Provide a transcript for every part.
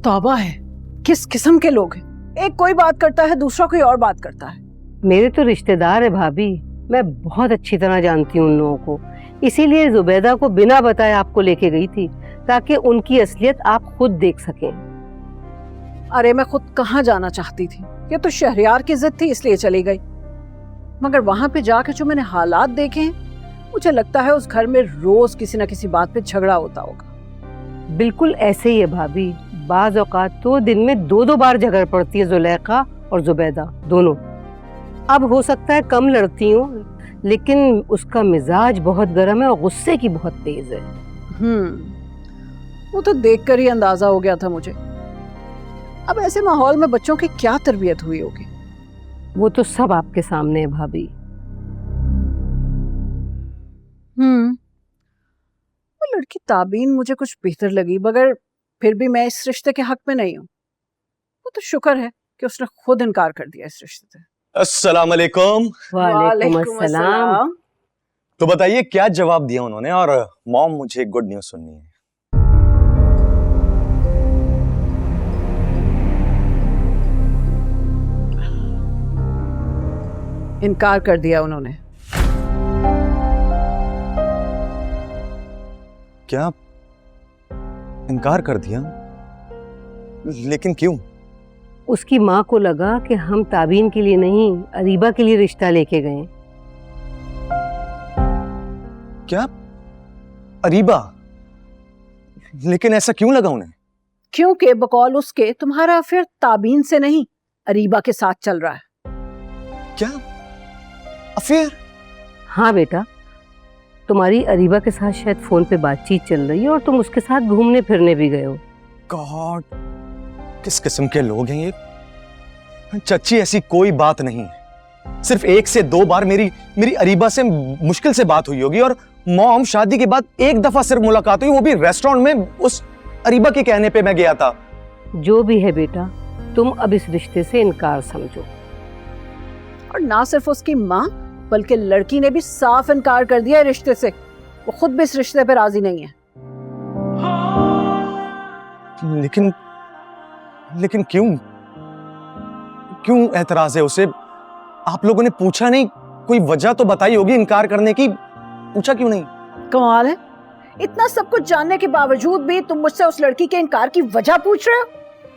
तौबा है, किस किस्म के लोग हैं। एक कोई बात करता है, दूसरा कोई और बात करता है। मेरे तो रिश्तेदार है भाभी, मैं बहुत अच्छी तरह जानती हूँ उन लोगों को, इसीलिए जुबैदा को बिना बताए आपको लेके गई थी ताकि उनकी असलियत आप खुद देख सकें। अरे मैं खुद कहाँ जाना चाहती थी, ये तो शहरयार की जिद थी इसलिए चली गई। मगर वहां पे जाकर जो मैंने हालात देखे हैं, मुझे लगता है उस घर में रोज किसी न किसी बात पे झगड़ा होता होगा। बिल्कुल ऐसे ही है भाभी, बाज औकात तो दिन में 2-2 बार झगड़ पड़ती है जुलेखा और जुबैदा दोनों। अब हो सकता है कम लड़ती हूँ, लेकिन उसका मिजाज बहुत गर्म है और गुस्से की बहुत तेज है। वो तो देखकर ही अंदाजा हो गया था मुझे। अब ऐसे माहौल में बच्चों की क्या तरबियत हुई होगी? वो तो सब आपके सामने है भाभी। वो लड़की ताबीन मुझे कुछ बेहतर लगी, मगर फिर भी मैं इस रिश्ते के हक में नहीं हूँ। वो तो शुक्र है कि उसने खुद इनकार कर दिया इस रिश्ते से। अस्सलाम वालेकुम। वालेकुम अस्सलाम। तो बताइए क्या जवाब दिया उन्होंने? और मॉम, मुझे गुड न्यूज़ सुननी है। इनकार कर दिया उन्होंने। क्या इनकार कर दिया? लेकिन क्यों? उसकी माँ को लगा कि हम ताबीन के लिए नहीं, अरीबा के लिए रिश्ता लेके गए। क्या? अरीबा? लेकिन ऐसा क्यों लगा उन्हें? क्योंकि बकौल उसके तुम्हारा अफेयर ताबीन से नहीं, अरीबा के साथ चल रहा है। क्या अफेयर? हाँ बेटा, तुम्हारी अरीबा के साथ शायद फोन पे बातचीत चल रही है और तुम उसके साथ घूमने फिरने भी गए हो। गॉड, किस किस्म के लोग हैं ये? चच्ची, ऐसी कोई बात नहीं है। सिर्फ 1 से 2 बार मेरी अरीबा से मुश्किल से बात हुई होगी, और मॉम, शादी के बाद 1 दफा सिर्फ मुलाकात हुई, वो भी रेस्टोरेंट में। उस अरीबा के कहने पे मैं गया था। जो भी है बेटा, तुम अब इस रिश्ते से इनकार समझो। और ना सिर्फ उसकी माँ, बल्कि लड़की ने भी साफ इनकार कर दिया रिश्ते से। वो खुद भी इस रिश्ते पे राजी नहीं है। लेकिन क्यों एतराज है उसे? आप लोगों ने पूछा नहीं? कोई वजह तो बताई होगी इनकार करने की, पूछा क्यों नहीं? कमाल है, इतना सब कुछ जानने के बावजूद भी तुम मुझसे उस लड़की के इनकार की वजह पूछ रहे हो।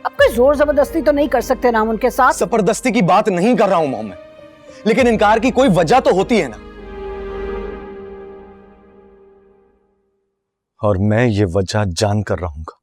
अब कोई जोर जबरदस्ती तो नहीं कर सकते ना हम उनके साथ? जबरदस्ती की बात नहीं कर रहा हूं मॉम मैं, लेकिन इनकार की कोई वजह तो होती है ना। और मैं ये वजह जान कर रहूंगा।